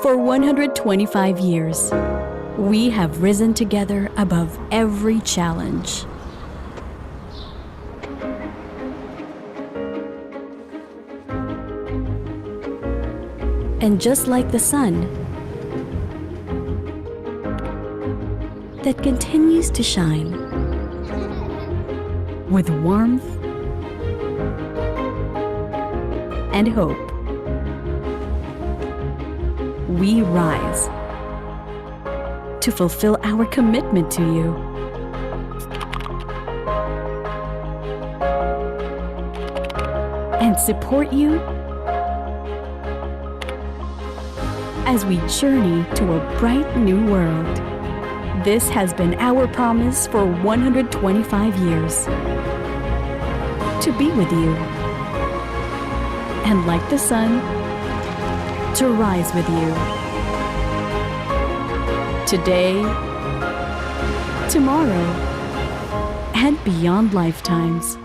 For 125 years, we have risen together above every challenge. And just like the sun that continues to shine with warmth and hope, we rise to fulfill our commitment to you. And support you as we journey to a bright new world. This has been our promise for 125 years. To be with you. And like the sun, to rise with you. Today, tomorrow, and beyond lifetimes.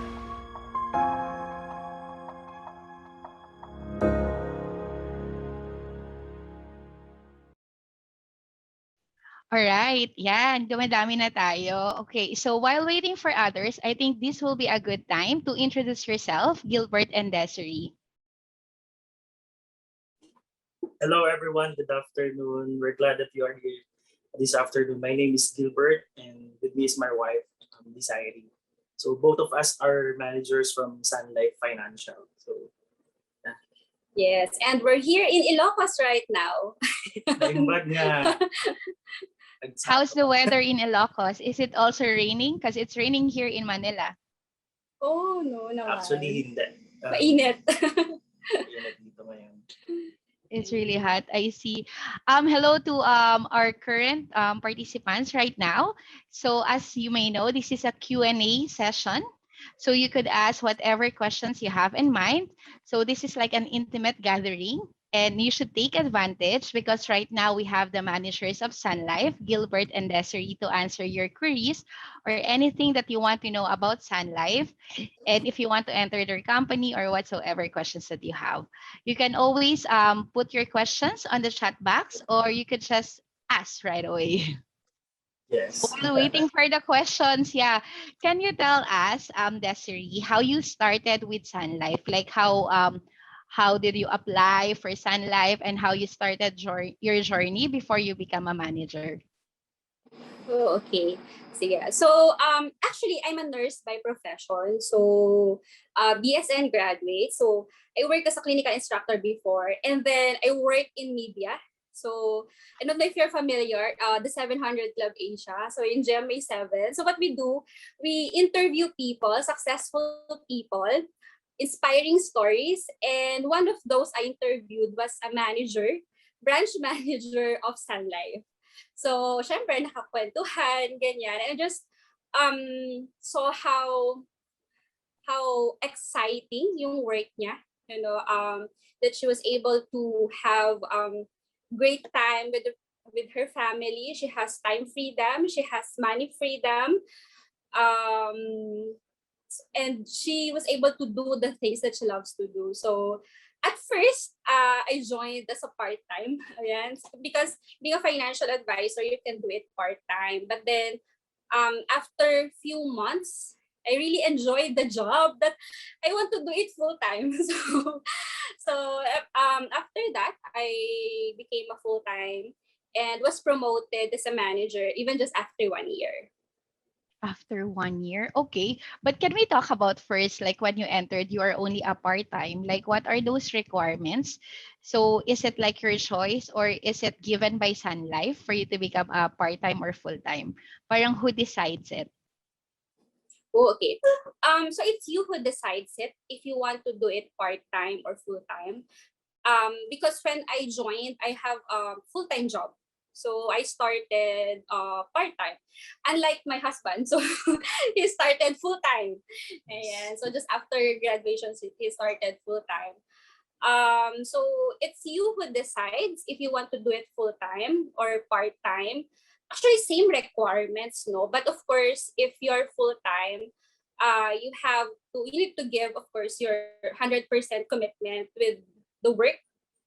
Alright, yan. Dumadami na tayo. Okay, so while waiting for others, I think this will be a good time to introduce yourself, Gilbert and Desiree. Hello, everyone. Good afternoon. We're glad that you are here this afternoon. My name is Gilbert, and with me is my wife, Desiree. So both of us are managers from Sun Life Financial. So yes, and we're here in Ilocos right now. naimbag nga. How's the weather in Ilocos? Is it also raining? Because it's raining here in Manila. Oh, no naman. Actually, hindi. Mainit. Mainit dito ngayon. It's really hot. I see. Hello to our current participants right now. So as you may know, this is a Q&A session. So you could ask whatever questions you have in mind. So this is like an intimate gathering. And you should take advantage because right now we have the managers of Sun Life, Gilbert and Desiree, to answer your queries or anything that you want to know about Sun Life. And if you want to enter their company or whatsoever questions that you have, you can always put your questions on the chat box or you could just ask right away. Yes. While waiting for the questions, yeah, can you tell us, Desiree, how you started with Sun Life? Like how did you apply for Sun Life and how you started your journey before you become a manager? Oh, okay. So actually, I'm a nurse by profession. So BSN graduate. So I worked as a clinical instructor before. And then I worked in media. So I don't know if you're familiar, the 700 Club Asia. So in GMA 7. So what we do, we interview people, successful people, inspiring stories. And one of those I interviewed was a manager, branch manager of Sun Life. So, syempre, nakakwentuhan, ganyan. And I just saw how exciting yung work niya. You know, that she was able to have great time with her family. She has time freedom. She has money freedom. And she was able to do the things that she loves to do. So at first, I joined as a part-time. Ayan. Because being a financial advisor, you can do it part-time. But then after few months, I really enjoyed the job that I want to do it full-time. So after that, I became a full-time and was promoted as a manager even just after 1 year. After 1 year? Okay. But can we talk about first, like when you entered, you are only a part-time. Like what are those requirements? So is it like your choice or is it given by Sun Life for you to become a part-time or full-time? Parang who decides it? Oh, okay. So it's you who decides it if you want to do it part-time or full-time. Because when I joined, I have a full-time job. So I started part-time. Unlike my husband, so he started full-time. And so just after graduation, he started full-time. So it's you who decides if you want to do it full-time or part-time. Actually, same requirements, no? But of course, if you're full-time, you need to give, of course, your 100% commitment with the work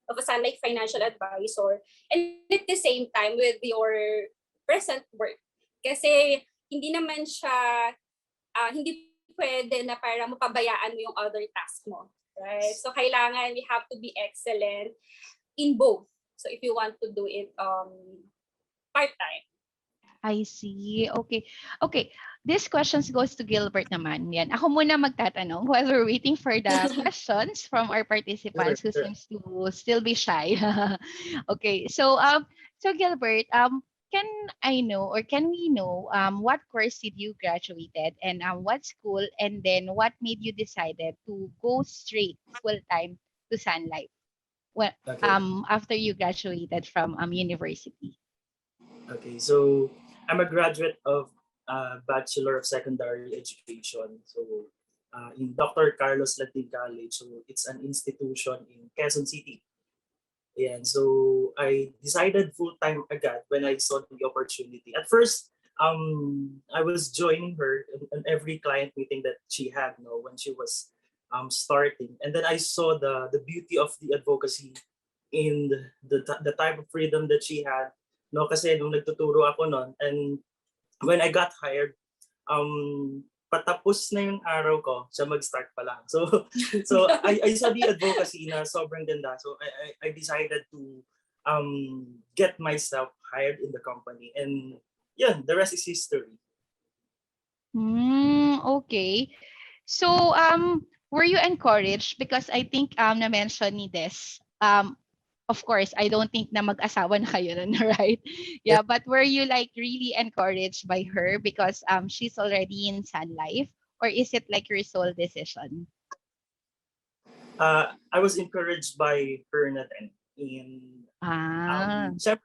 of a Sun Life financial advisor, and at the same time with your present work. Kasi hindi naman siya, hindi pwede na parang mapabayaan mo yung other task mo. Right? So kailangan we have to be excellent in both. So if you want to do it part-time. I see. Okay. Okay. This questions goes to Gilbert naman. Yan. Ako muna magtatanong while we're waiting for the questions from our participants who Sure. seems to still be shy. Okay. So Gilbert, can I know or can we know what course did you graduated and what school, and then what made you decided to go straight full time to Sun Life well Okay. after you graduated from university? Okay. So I'm a graduate of Bachelor of Secondary Education. So in Dr. Carlos Latin College. So it's an institution in Quezon City. Ayan. So I decided full-time agad when I saw the opportunity. At first, I was joining her in every client meeting that she had, no, when she was starting. And then I saw the beauty of the advocacy in the type of freedom that she had. No, kasi nung nagtuturo ako noon, and when I got hired, patapos na yung araw ko, siya mag-start pa lang. So I saw the advocacy na sobrang ganda. So I decided to get myself hired in the company. And yeah, the rest is history. Okay. So were you encouraged, because I think na-mention ni Des, of course, I don't think na mag-asawa na kayo nun, right? Yeah, but were you like really encouraged by her because she's already in Sun Life, or is it like your sole decision? I was encouraged by her na din. Syempre,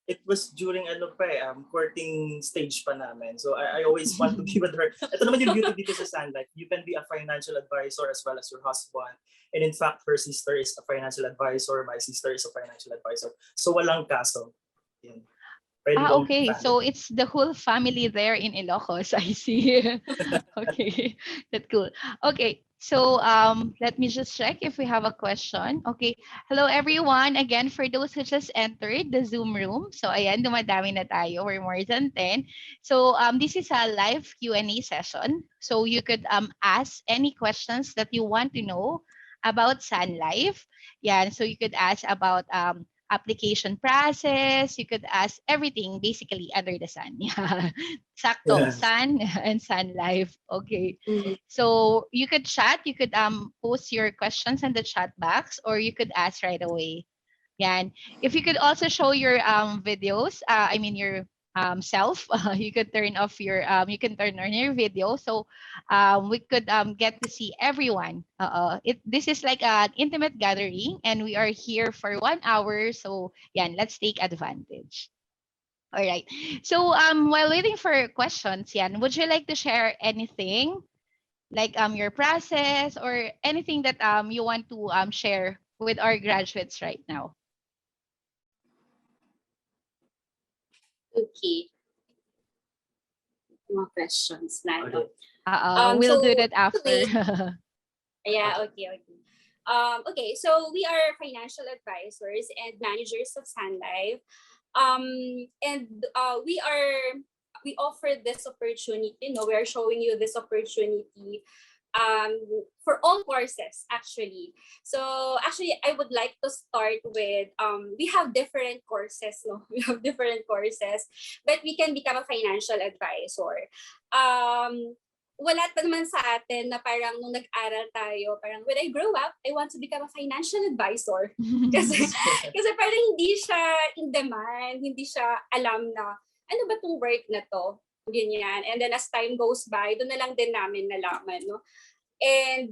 it was during courting stage pa namin. So I always want to be with her. Ito naman yung beauty dito sa Sun Life. You can be a financial advisor as well as your husband. And in fact, her sister is a financial advisor. My sister is a financial advisor. So walang kaso. Yan. Okay. So it's the whole family there in Ilocos. I see. Okay. That's cool. Okay. So let me just check if we have a question. Okay. Hello everyone. Again, for those who just entered the Zoom room. So ayan, dumadami na tayo. We're more than 10. So this is a live Q&A session. So you could ask any questions that you want to know about Sun Life. Yeah. So you could ask about application process. You could ask everything basically under the sun. Yeah. Sakto, Yes. Sun and Sun Life. Okay. Mhm. So you could chat, you could post your questions in the chat box, or you could ask right away. Yan. If you could also show your videos, I mean your self, you could turn off your you can turn on your video, so we could get to see everyone. This is like an intimate gathering, and we are here for 1 hour, so yan, let's take advantage. All right. So while waiting for questions, Yan, would you like to share anything, like your process or anything that you want to share with our graduates right now? Okay. Mga questions na. Okay. We'll so do that after. Yeah, okay. Okay, so we are financial advisors and managers of Sun Life. And we offer this opportunity, we are showing you this opportunity for all courses actually. So actually I would like to start with we have different courses, no? We have different courses, but we can become a financial advisor. Wala pa naman sa atin na parang nung nag-aral tayo, parang when I grow up, I want to become a financial advisor. Kasi parang hindi siya in demand, hindi siya alam na ano ba tong work na to, ganyan. And then as time goes by, doon na lang din namin nalaman, no? And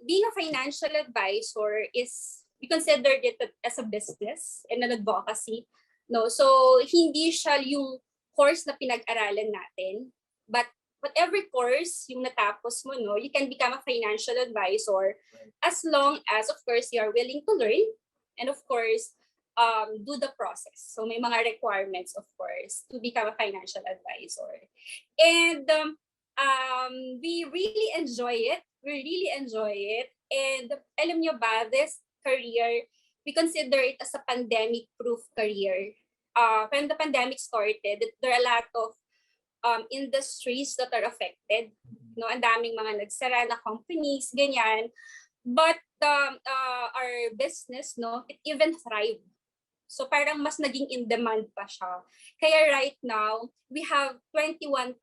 being a financial advisor is, we consider it as a business and an advocacy, no? So hindi siya yung course na pinag-aralan natin, but whatever course yung natapos mo, no, you can become a financial advisor as long as, of course, you are willing to learn and, of course, do the process. So may mga requirements, of course, to become a financial advisor. And we really enjoy it. We really enjoy it. And alam nyo ba, this career we consider it as a pandemic-proof career. When the pandemic started, there are a lot of industries that are affected. No, ang daming mga nagsara na companies, ganyan. But our business, no, it even thrived. So parang mas naging in demand pa siya. Kaya right now, we have 21,000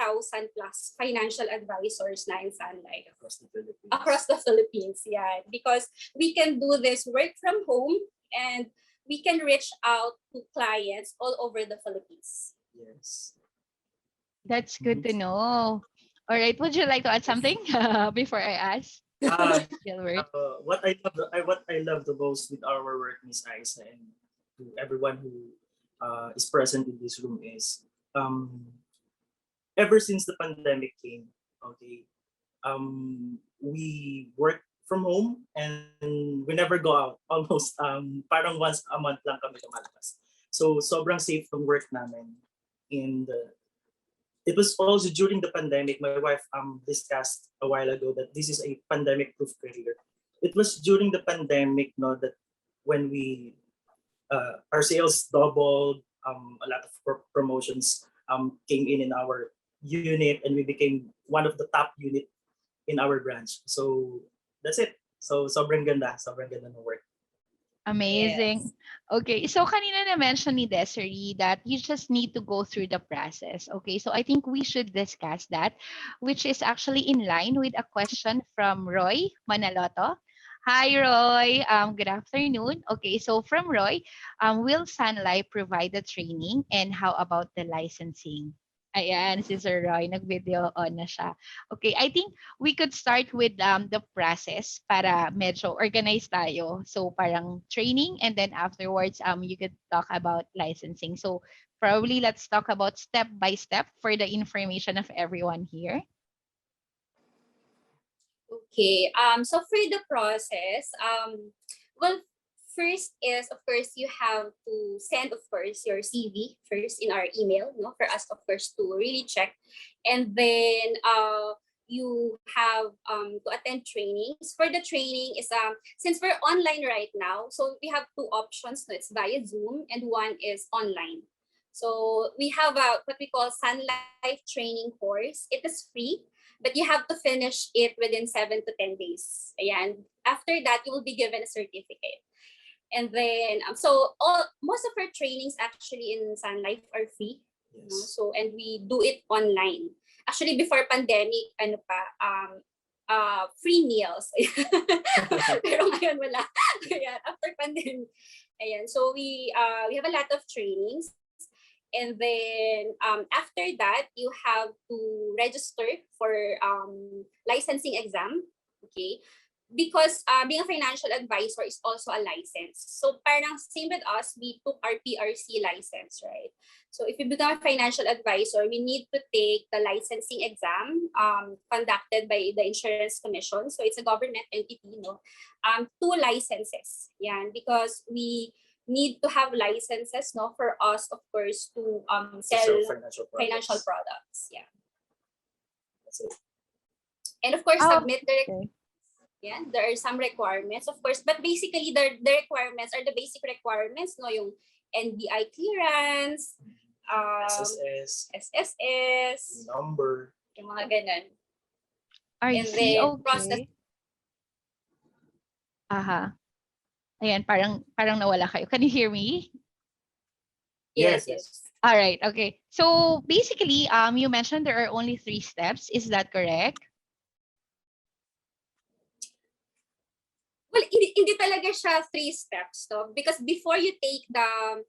plus financial advisors na in Sun Life Across the Philippines. across the Philippines. Yeah, because we can do this work from home and we can reach out to clients all over the Philippines. Yes. That's good to know. All right. Would you like to add something before I ask Uh, Gilbert? what I love the most with our work, Miss Isa, and to everyone who is present in this room is ever since the pandemic came, okay, we work from home and we never go out. Almost parang once a month lang kami lumalabas. So sobrang safe ng work namin. And it was also during the pandemic. My wife discussed a while ago that this is a pandemic-proof career. It was during the pandemic, no, that when we our sales doubled, a lot of promotions came in our unit, and we became one of the top unit in our branch. So that's it. So sobrang ganda ng work. Amazing. Okay, so kanina na-mention ni Desiree that you just need to go through the process. Okay, so I think we should discuss that, which is actually in line with a question from Roy Manaloto. Hi, Roy. Good afternoon. Okay, so from Roy, will Sun Life provide the training, and how about the licensing? Ayan, si Sir Roy, nag-video on na siya. Okay, I think we could start with the process para medyo organized tayo. So parang training, and then afterwards you could talk about licensing. So probably let's talk about step by step for the information of everyone here. Okay. So for the process, well, first is, of course, you have to send, of course, your CV first in our email, no, for us, of course, to really check. And then you have to attend trainings. For the training is, since we're online right now, so we have two options. No, it's via Zoom and one is online. So we have what we call Sun Life training course. It is free, but you have to finish it within 7 to 10 days. Ayan. After that, you will be given a certificate. And then, so most of our trainings actually in Sun Life are free. Yes. No? So, and we do it online. Actually, before pandemic, free meals. Pero ngayon wala. Ayan, after pandemic. Ayan, so we have a lot of trainings. And then after that, you have to register for licensing exam. Okay. Because being a financial advisor is also a license. So parang same with us, we took our PRC license, right? So if you become a financial advisor, we need to take the licensing exam conducted by the Insurance Commission. So it's a government entity, no? 2 licenses, yan, because we need to have licenses, no, for us, of course, to sell financial products. Yeah. That's it. And of course, submit the Okay. yeah, there are some requirements, of course, but basically the requirements are the basic requirements, no, yung NBI clearance, SSS, Number. yung mga ganun. RC, And then okay. process. Aha. Ayan, parang nawala kayo. Can you hear me? Yes. All right, okay. So basically, you mentioned there are only 3 steps. Is that correct? Well, hindi talaga siya 3 steps, no? Because before you take the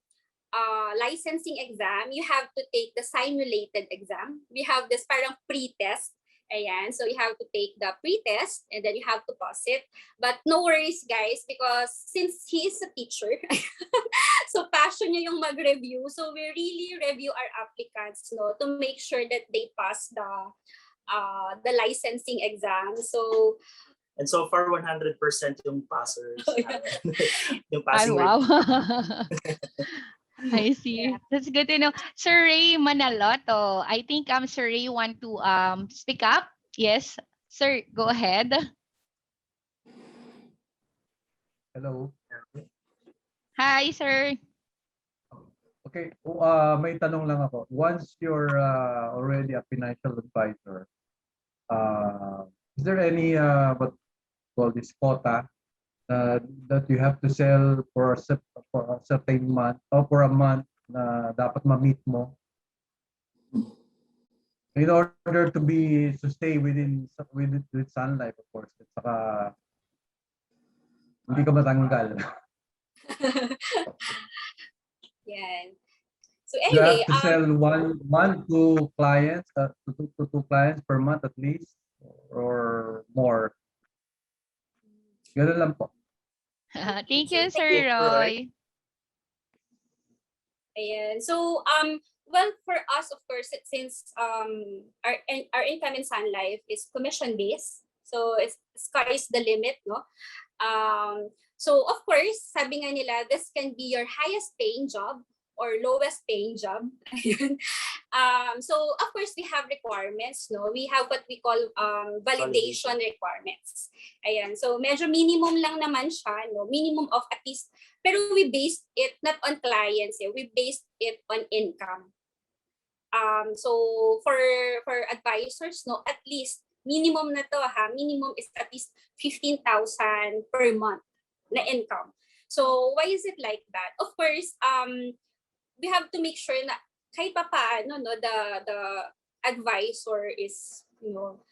licensing exam, you have to take the simulated exam. We have this parang pre-test. Ayan, so you have to take the pre-test and then you have to pass it. But no worries, guys, because since he is a teacher, so passion niya yung mag-review. So we really review our applicants, no, to make sure that they pass the licensing exam. So And so far, 100% yung passers. Yung Ay, passing wow. rate. I see. Yeah. That's good to know. Sir Ray Manaloto, I think Sir Ray want to speak up. Yes, sir, go ahead. Hello. Hi, sir. Okay, may tanong lang ako. Once you're already a financial advisor, is there any what call this quota that you have to sell for for a certain month or for a month na dapat ma-meet mo in order to stay with Sun Life, of course. At saka hindi ka matanggal. Yan. So You have anyway, to sell one to clients, to two clients per month at least, or more. Ganun lang po. Thank you, Thank you, Sir Roy. Roy. ayan. So well, for us, of course, since our income in Sun Life is commission based, so it's sky is the limit, no? So of course, sabi nga nila, this can be your highest paying job or lowest paying job. Ayun. So of course, we have requirements, no? We have what we call validation requirements. Ayan. So medyo minimum lang naman siya, no? Minimum of at least, pero we based it not on clients, we based it on income. So for advisors, no, at least minimum na to ha, minimum is at least 15,000 per month na income. So why is it like that? Of course, we have to make sure na kahit pa paano, no, the advisor is, you know,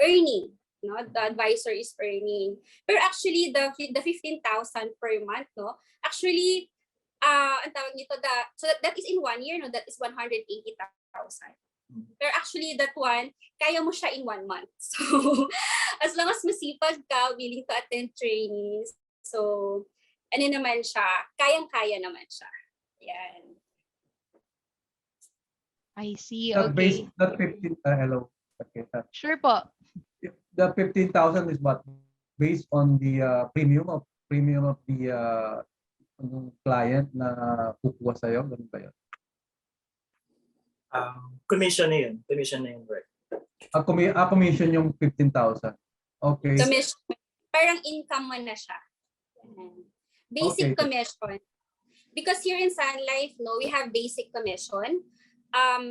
earning, no, the advisor is earning. Pero actually the 15,000 per month, no, actually ang tawag nito, so that is in 1 year, no, that is 180,000. Pero actually that one, kaya mo siya in 1 month. So as long as masipag ka, willing to attend trainings, so ano naman siya, kayang-kaya naman siya. Yan. I see. That Okay. that 15, hello. Okay. Sure po. The 15,000 is what? Based on the premium of the client na kukuha sa'yo? Ganun ba yun? Commission na yun. Commission na yun, right? Commission yung 15,000. Okay. Commission, parang income mo na siya. Basic Okay. commission. Because here in Sun Life, no, we have basic commission.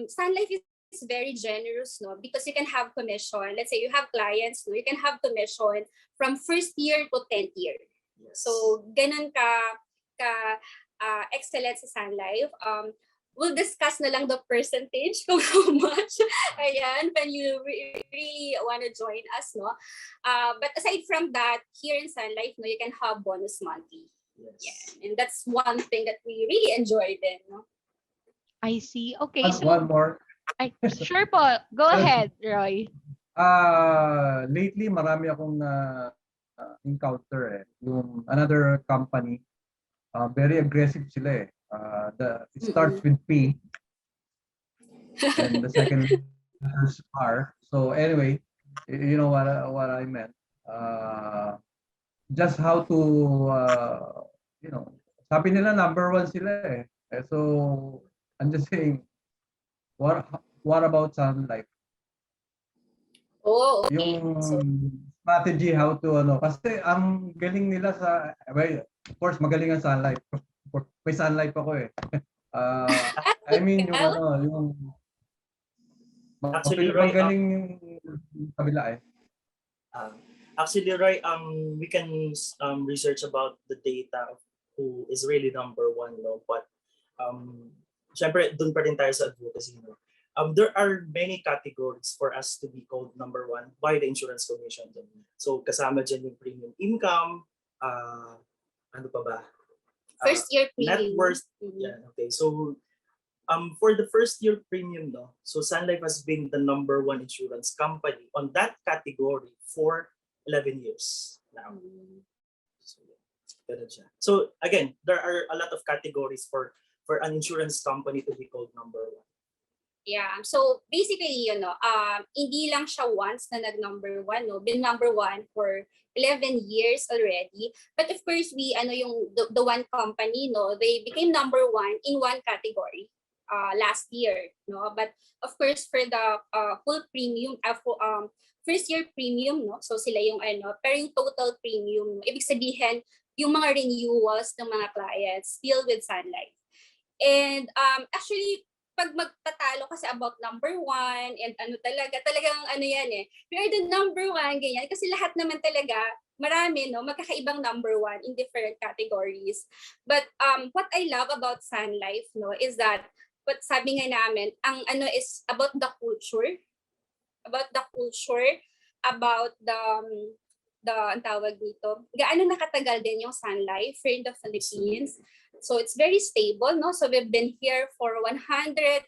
Sun Life is very generous, no, because you can have commission. Let's say you have clients, no, you can have commission from first year to 10th year. Yes. So ganun ka excellent sa Sun Life. We'll discuss na lang the percentage kung how much. Ayan, when you really want to join us, no. But aside from that, here in Sun Life, no, you can have bonus monthly. Yes. Yeah, and that's one thing that we really enjoy then, no. I see. Okay. So, One more. sure po. Go ahead, Roy. Lately, marami akong encounter yung another company. Very aggressive sila eh. It starts with P and the second letters R. So anyway, you know what I meant. Just how to you know, sabi nila number 1 sila eh. So I'm just saying, what about Sun Life? Oh, okay. Yung So, strategy how to kasi ang galing nila sa, well, of course magaling ang Sun Life. May Sun Life ako eh. I mean yung Actually, Roy, magaling yung kabila eh. Actually, Roy, we can research about the data of who is really number 1, no? But syempre, dun pa rin tayo sa advocacy, no? There are many categories for us to be called number 1 by the Insurance Commission. So kasama dyan yung premium income, ano pa ba? first year Net premium. worth. Yeah, okay. So for the first year premium, no, so Sun Life has been the number 1 insurance company on that category for 11 years now. So, ganun siya. So again, there are a lot of categories for an insurance company to be called number 1. Yeah. So basically, hindi lang siya once na nag-number 1, no? Been number 1 for 11 years already. But of course, the one company, no, they became number 1 in one category last year, no. But of course, for the full premium, first year premium, no, so sila yung pero yung total premium, no, ibig sabihin yung mga renewals ng mga clients still with Sun Life. And actually, pag magpatalo kasi about number one and ano talagang ano yan eh. We are the number one, ganyan. Kasi lahat naman talaga, marami, no, magkakaibang number one in different categories. But what I love about Sun Life, no, is that, what sabi nga namin, ang ano is about the culture, about ang tawag dito, gaano nakatagal din yung Sun Life here in the Philippines. So it's very stable, no? So we've been here for 126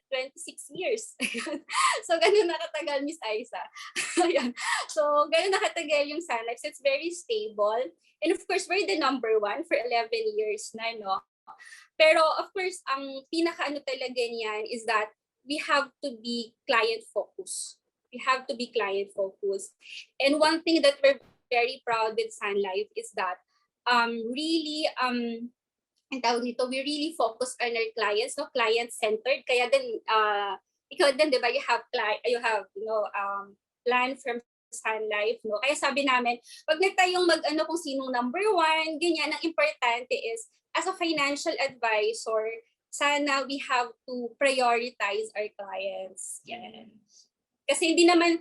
years. So ganun nakatagal, Miss Aiza. So ganun nakatagal yung Sun Life. So it's very stable. And of course, we're the number one for 11 years na, no? Pero of course, ang pinaka-ano talaga niyan is that we have to be client-focused. We have to be client-focused. And one thing that we're very proud with Sun Life is that really ang tawag nito, we really focus on our clients, no, client-centered. Kaya din ikaw din, 'di ba, you have plan from Sun Life, no. Kaya sabi namin, wag na tayong mag-ano kung sinong number one, ganyan. Ang importante is as a financial advisor, sana we have to prioritize our clients. Yan. Kasi hindi naman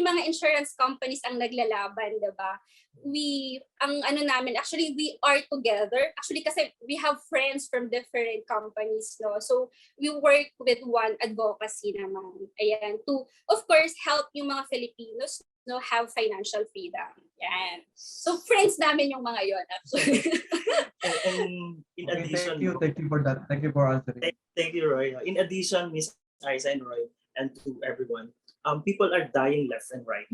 yung mga insurance companies ang naglalaban, 'di ba? We are together. Actually kasi we have friends from different companies, no. So we work with one advocacy naman. Ayan, to of course help yung mga Filipinos, no, have financial freedom. Yan. So friends namin yung mga yon actually. And in Okay, addition, thank you for that. Thank you for answering. thank you, Roy. In addition, Miss Aiza and Roy, and to everyone, people are dying left and right.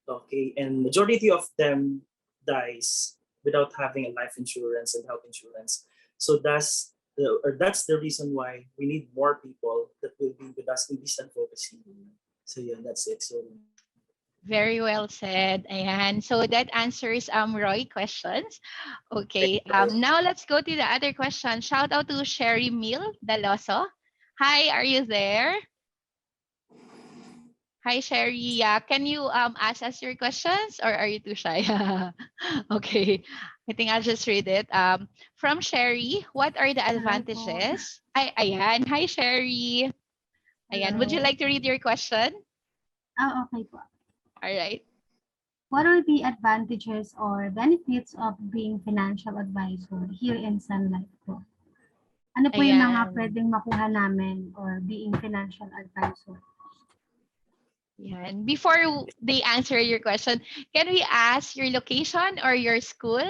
Okay, and majority of them dies without having a life insurance and health insurance. So that's the reason why we need more people that will be with us in this advocacy. So yeah, that's it. So Very well said. Ayan. So that answers Roy questions. Okay. Now let's go to the other question. Shout out to Sherry Mill Daloso. Hi, are you there? Hi, Sherry. Yeah, can you ask us your questions or are you too shy? Okay, I think I'll just read it. From Sherry, what are the advantages? Ayan. Hi, Sherry. Ayan. Would you Hello. like to read your question? Okay po. All right. What are the advantages or benefits of being financial advisor here in Sun Life po? Ano po yung mga Ayan. pwedeng makuha namin or being financial advisor? Yan. Before they answer your question, can we ask your location or your school?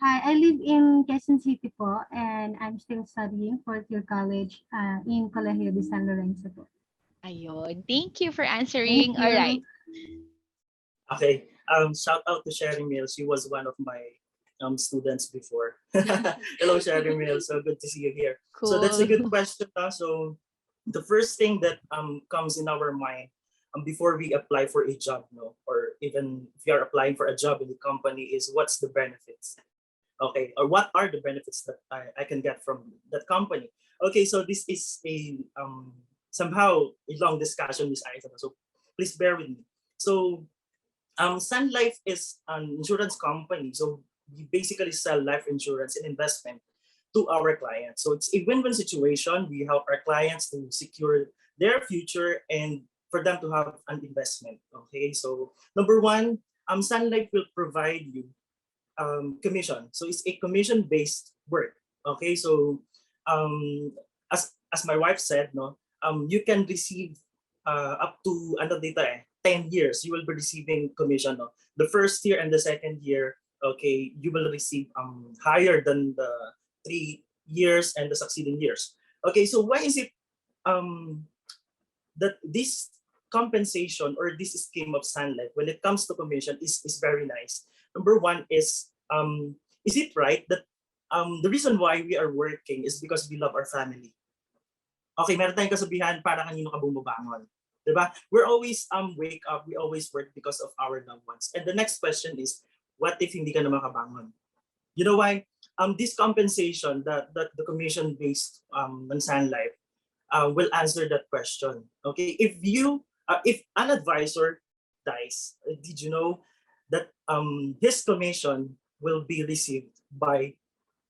Hi, I live in Quezon City po and I'm still studying fourth year college in Colegio de San Lorenzo po. Ayun. Thank you for answering. Thank All you. right. okay, shout out to Sherry Mills. She was one of my students before. Hello, Sherry Mills. So good to see you here. Cool. So that's a good question. So the first thing that comes in our mind before we apply for a job, no, or even if you are applying for a job in the company, is what's the benefits? Okay, or what are the benefits that I can get from that company? Okay, so this is a somehow a long discussion, Ms. Aiza. So please bear with me. So Sun Life is an insurance company. So we basically sell life insurance and investment to our clients. So it's a win-win situation. We help our clients to secure their future and for them to have an investment. Okay, so number one, Sun Life will provide you commission. So it's a commission-based work. Okay, so as my wife said, no, you can receive up to 10 years. You will be receiving commission. No? The first year and the second year, okay, you will receive higher than the 3 years and the succeeding years. Okay, so why is it that this compensation or this scheme of Sun Life when it comes to commission is very nice? Number one is it right that the reason why we are working is because we love our family? Okay, meron tayong kasabihan, para kanino ka bumabangon. Diba? We're always wake up, we always work because of our loved ones. And the next question is, what if hindi ka na makabangon? You know why? This compensation, the commission-based on Sun Life will answer that question. Okay, if an advisor dies, did you know that his commission will be received by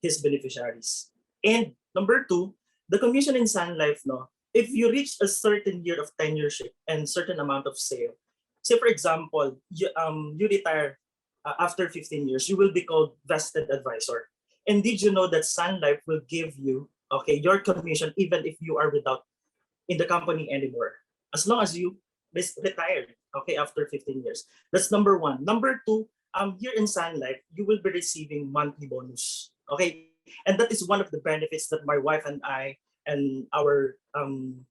his beneficiaries. And number two, the commission in Sun Life, no, if you reach a certain year of tenureship and certain amount of sale, say for example, you retire after 15 years, you will be called vested advisor. And did you know that Sun Life will give you, okay, your commission even if you are without in the company anymore, as long as you retired, okay, after 15 years. That's number one. Number two, here in Sun Life, you will be receiving monthly bonus, okay? And that is one of the benefits that my wife and I and our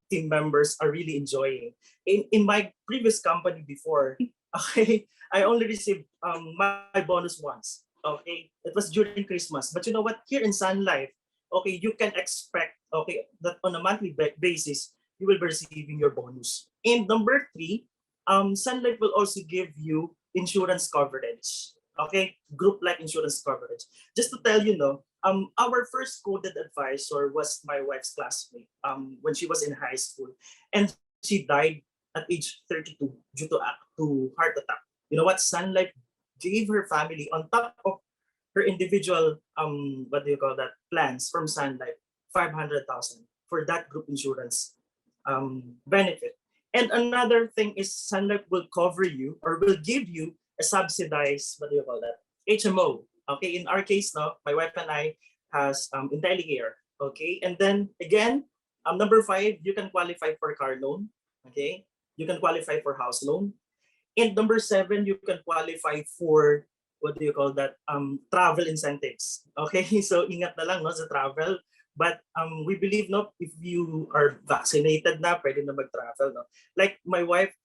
team members are really enjoying. In my previous company before, okay, I only received my bonus once, okay? It was during Christmas. But you know what? Here in Sun Life, okay, you can expect, okay, that on a monthly basis, you will be receiving your bonus. And number three, Sun Life will also give you insurance coverage. Okay, group life insurance coverage. Just to tell you, no, our first coded advisor was my wife's classmate when she was in high school, and she died at age 32 due to heart attack. You know what? Sun Life gave her family on top of her individual what do you call that, plans from Sun Life, 500,000 for that group insurance benefit. And another thing is Sun Life will cover you or will give you a subsidized, what do you call that, HMO. Okay, in our case, no, my wife and I has IntelliCare. Okay, and then again, number five, you can qualify for car loan. Okay, you can qualify for house loan. And number seven, you can qualify for, what do you call that, travel incentives. Okay, so ingat na lang, no, sa travel. But we believe, no, if you are vaccinated na, pwede na mag-travel, no. Like my wife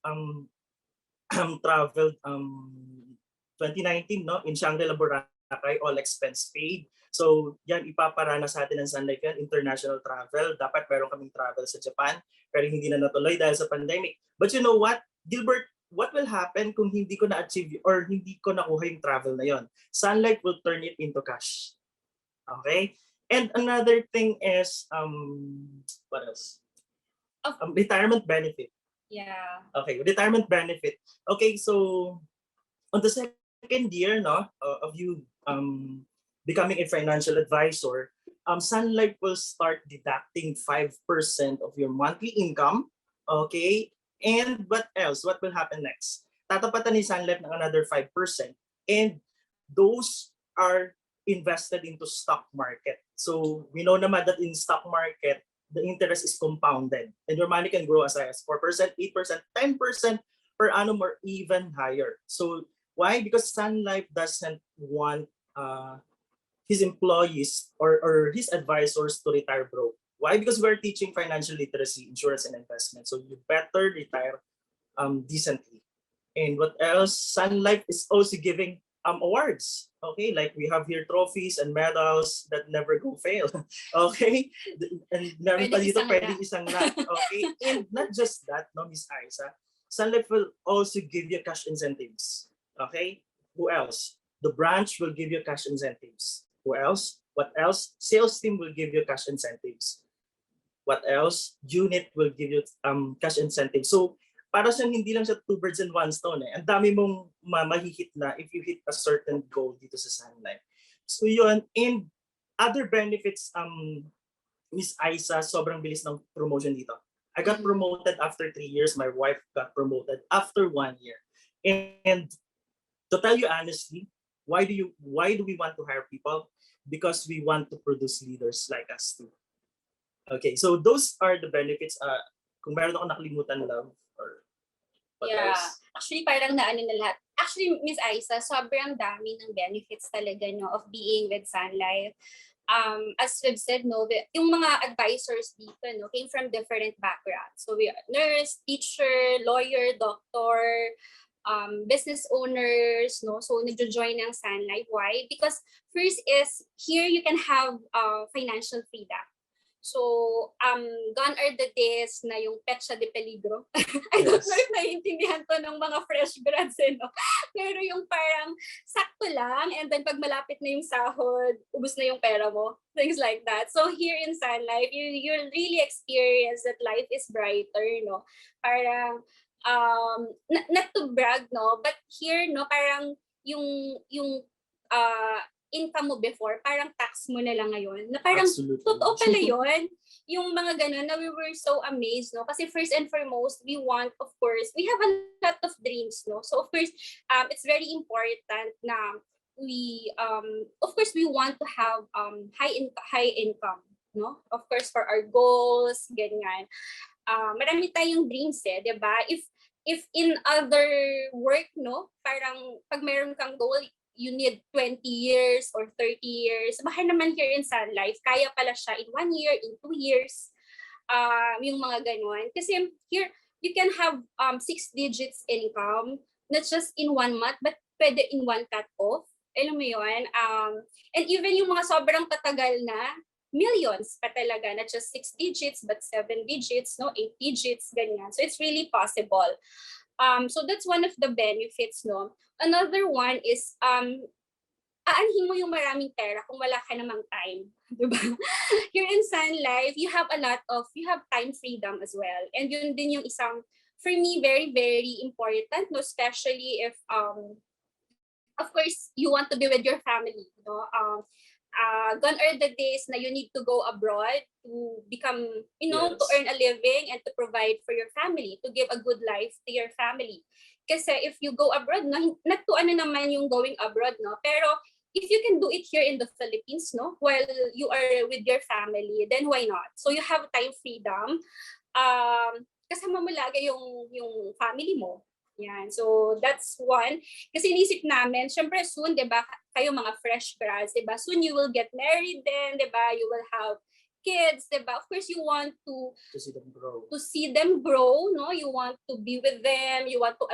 traveled 2019, no, in Shangri-La, Boracay, all expense paid. So yan, ipaparana sa atin ng Sun Life yan, international travel. Dapat meron kaming travel sa Japan, pero hindi na natuloy dahil sa pandemic. But you know what, Gilbert, what will happen kung hindi ko na-achieve or hindi ko nakuha yung travel na yon? Sun Life will turn it into cash. Okay? And another thing is, what else? Retirement benefit. Yeah. Okay, retirement benefit. Okay, so on the second year, no, of you becoming a financial advisor, Sun Life will start deducting 5% of your monthly income. Okay, and what else? What will happen next? Tatapatan ni Sun Life ng another 5%, and those are invested into stock market. So we know naman that in stock market, the interest is compounded and your money can grow as high as 4%, 8%, 10% per annum or even higher. So why? Because Sun Life doesn't want his employees or his advisors to retire broke. Why? Because we're teaching financial literacy, insurance, and investment. So you better retire decently. And what else? Sun Life is also giving awards. Okay, like we have here trophies and medals that never go fail. Okay, and meron pa dito pwedeng isang na. Okay, and not just that, no, Miss Aiza, Sun Life will also give you cash incentives. Okay, who else? The branch will give you cash incentives. Who else? What else? Sales team will give you cash incentives. What else? Unit will give you cash incentives. So para siyang hindi lang siya two birds in one stone eh. Ang dami mong mahihit na if you hit a certain goal dito sa Sun Life. So yun, and other benefits, Miss Aiza, sobrang bilis ng promotion dito. I got promoted after 3 years. My wife got promoted after 1 year. And to tell you honestly, why do we want to hire people? Because we want to produce leaders like us too. Okay, so those are the benefits. Kung meron ako nakalimutan, love, or what else? Actually, parang naano na lahat. Actually, Miss Aiza, sobrang dami ng benefits talaga, no, of being with Sun Life. As we've said, no, yung mga advisors dito, no, came from different backgrounds. So we are nurse, teacher, lawyer, doctor, business owners, no. So nagjo-join ng Sun Life. Why? Because first is here you can have financial freedom. So, gone are the days na yung petsa de peligro. I don't know if naiintindihan to ng mga fresh grads, no? Pero yung parang sakto lang, and then pag malapit na yung sahod, ubus na yung pera mo. Things like that. So here in Sun Life, you really experience that life is brighter, no? Parang, not to brag, no? But here, no, parang yung income mo before, parang tax mo na lang ngayon. Na parang Absolutely. totoo pala yun. Yung mga ganun na we were so amazed, no? Kasi first and foremost, we want, of course, we have a lot of dreams, no? So of course, it's very important na we, of course, we want to have high income, no? Of course, for our goals, ganyan. Marami tayong dreams di ba? If in other work, no, parang pag meron kang goal, you need 20 years or 30 years. Baka naman here in Sun Life, kaya pala siya in 1 year, in 2 years, yung mga ganun. Kasi here, you can have 6 digits income, not just in 1 month, but pwede in 1 cut-off. Alam mo yun? And even yung mga sobrang tatagal na, millions pa talaga, not just 6 digits, but 7 digits, no, 8 digits, ganyan. So it's really possible. So that's one of the benefits, no. Another one is aanhin mo yung maraming pera kung wala ka namang time, diba? Here in Sun Life, you have time freedom as well. And yun din yung isang, for me, very, very important, no, especially if of course you want to be with your family, no. Gone are the days na you need to go abroad to become, Yes. to earn a living and to provide for your family, to give a good life to your family. Kasi if you go abroad, no, not to ano naman yung going abroad, no, pero if you can do it here in the Philippines, no, while you are with your family, then why not? So you have time freedom. Kasama mo lagi yung family mo. Yan. So that's one. Kasi inisip namin, syempre soon, 'di ba, kayo mga fresh grads, 'di ba? Soon you will get married then, 'di ba? You will have kids, 'di ba? Of course you want to To see them grow. see them grow, no? You want to be with them, you want to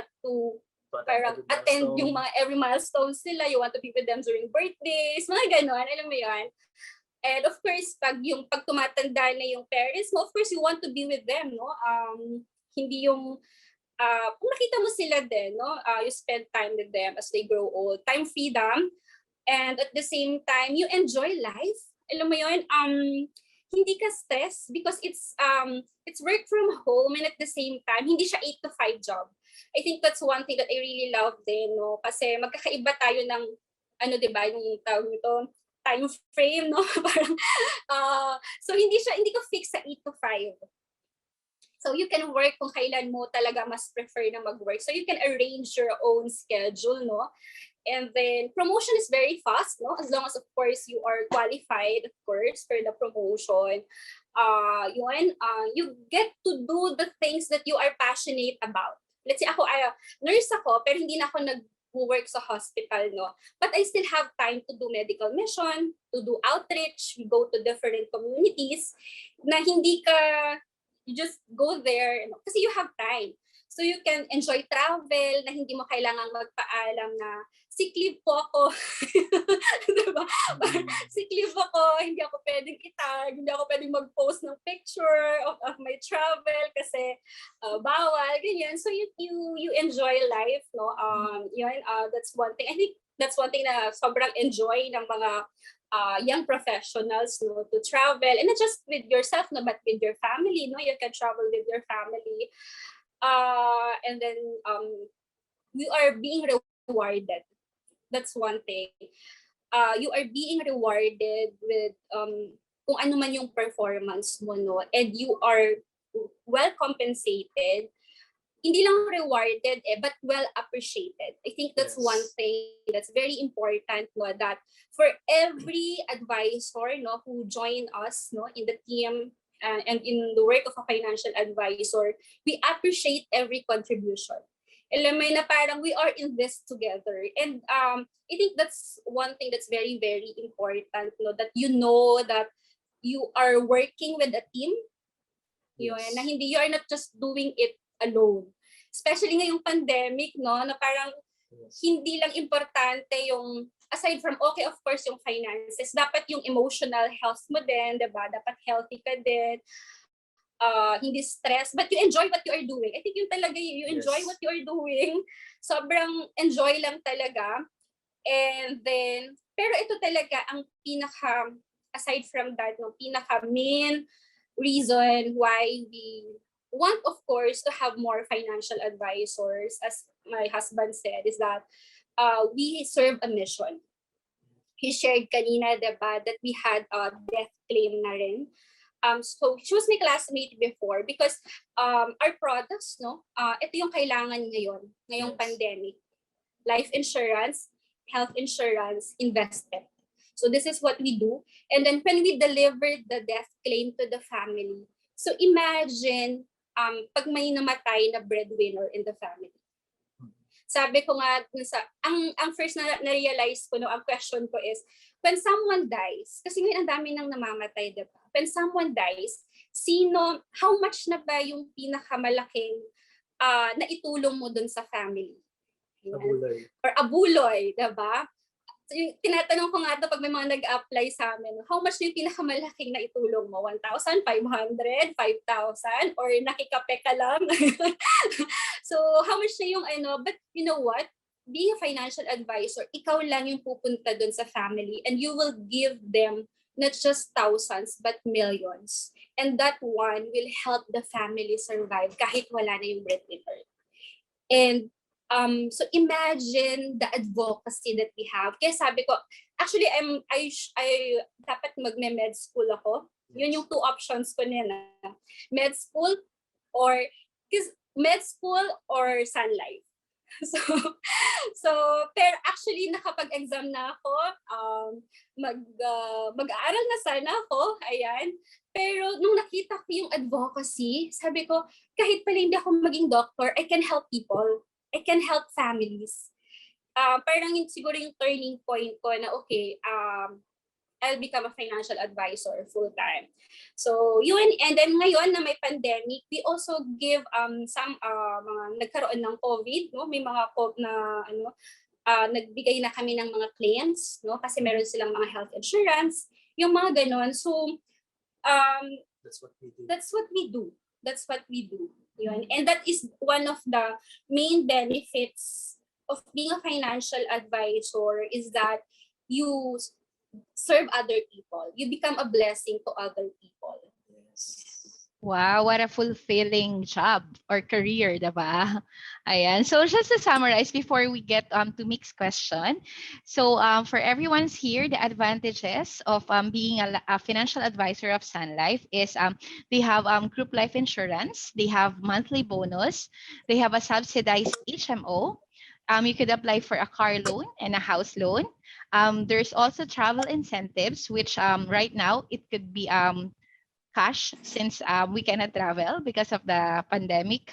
parang attend yung mga every milestones nila, you want to be with them during birthdays, mga ganon, alam mo 'yan. And of course, pag tumatanda na yung parents mo, of course you want to be with them, no? Hindi yung kung nakita mo sila din, no, you spend time with them as they grow old. Time freedom, and at the same time, you enjoy life. Alam mo yun, hindi ka stress because it's work from home, and at the same time, hindi siya 8 to 5 job. I think that's one thing that I really love din, no, kasi magkakaiba tayo ng, di ba, yung tawag nito, time frame, no, parang, so hindi ko fix sa 8 to 5. So you can work kung kailan mo talaga mas prefer na mag-work. So you can arrange your own schedule, no? And then promotion is very fast, no? As long as of course you are qualified, of course, for the promotion. You get to do the things that you are passionate about. Let's say ako, nurse ako, pero hindi na ako nag-work sa hospital, no? But I still have time to do medical mission, to do outreach, we go to different communities, na hindi ka, you just go there, kasi you have time. So you can enjoy travel na hindi mo kailangang magpaalam na sick leave po ako. Diba? Sick leave ako, hindi ako pwedeng itag, hindi ako pwedeng mag-post ng picture of my travel kasi bawal, ganyan. So you enjoy life, no? That's one thing. I think that's one thing na sobrang enjoy ng mga young professionals, no, to travel, and not just with yourself, no, but with your family, no, you can travel with your family, and then we are being rewarded. That's one thing. You are being rewarded with kung ano man yung performance mo, no, and you are well compensated. Hindi lang rewarded but well appreciated. I think that's Yes. one thing that's very important, no, that for every advisor, no, who join us, no, in the team and in the work of a financial advisor, we appreciate every contribution. Alam mo na parang we are in this together. And I think that's one thing that's very, very important, no, that you know that you are working with a team. Yun, na hindi, you are not just doing it alone. Especially ngayong pandemic, no, na parang hindi lang importante yung, aside from, okay, of course, yung finances, dapat yung emotional health mo din, diba? Dapat healthy ka din, hindi stress, but you enjoy what you are doing. I think yun talaga, you enjoy what you are doing. Sobrang enjoy lang talaga. And then, pero ito talaga ang pinaka, aside from that, no, pinaka main reason why we want, of course, to have more financial advisors, as my husband said, is that we serve a mission. he shared kanina, diba, that we had a death claim na rin. So she was my classmate before because our products, no, ito yung kailangan ngayong Yes. pandemic. Life insurance, health insurance, investment. So this is what we do. And then when we delivered the death claim to the family, so imagine pag may namatay na breadwinner in the family. Sabi ko nga, ang first na-realize ko, no, ang question ko is, when someone dies, kasi ngayon ang dami nang namamatay, diba? When someone dies, how much na ba yung pinakamalaking naitulong mo dun sa family? Abuloy. Or abuloy, diba? So, tinatanong ko nga ito pag may mga nag-apply sa amin, how much yung pinakamalaking na itulong mo? 1,500, 5,000, or nakikape ka lang? So, how much na yung but you know what? Being a financial advisor, ikaw lang yung pupunta dun sa family and you will give them not just thousands, but millions. And that one will help the family survive kahit wala na yung breadwinner. And so imagine the advocacy that we have. Kaya sabi ko, actually, I dapat magme-med school ako. Yun yung two options ko nila. Med school or Sun Life. So pero actually nakapag-exam na ako. Mag-aaral na sana ako. Ayan. Pero nung nakita ko yung advocacy, sabi ko, kahit pala hindi ako maging doctor, I can help people. I can help families. Parang siguro yung turning point ko na okay, I'll become a financial advisor full-time. So yun, and then ngayon na may pandemic, we also give some mga nagkaroon ng COVID, no? May mga na nagbigay na kami ng mga claims, no? Kasi meron silang mga health insurance, yung mga ganon. So That's what we do. That's what we do. Yun. And that is one of the main benefits of being a financial advisor is that you serve other people. You become a blessing to other people. Yes. Wow, what a fulfilling job or career, diba? Ayan. So just to summarize before we get to Mick's question. So for everyone's here, the advantages of being a financial advisor of Sun Life is they have group life insurance, they have monthly bonus, they have a subsidized HMO. You could apply for a car loan and a house loan. There's also travel incentives, which right now it could be cash since we cannot travel because of the pandemic.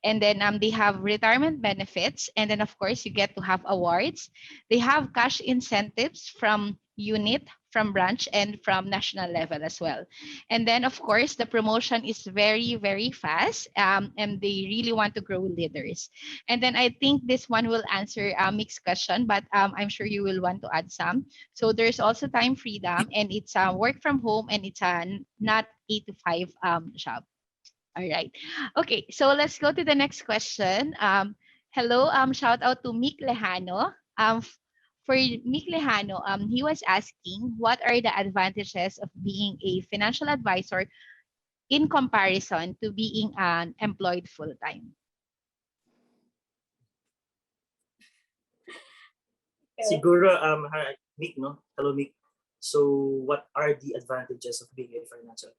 And then they have retirement benefits. And then, of course, you get to have awards. They have cash incentives from unit, from branch, and from national level as well. And then, of course, the promotion is very, very fast. And they really want to grow leaders. And then I think this one will answer Mick's question, but I'm sure you will want to add some. So there's also time freedom, and it's work from home, and it's not 8 to 5 job. All right. Okay, so let's go to the next question. Hello, shout out to Mick Lejano. For Mick Lejano, he was asking, what are the advantages of being a financial advisor in comparison to being an employed full-time? Siguro, hi, Mick, no? Hello, Mick. So, what are the advantages of being a financial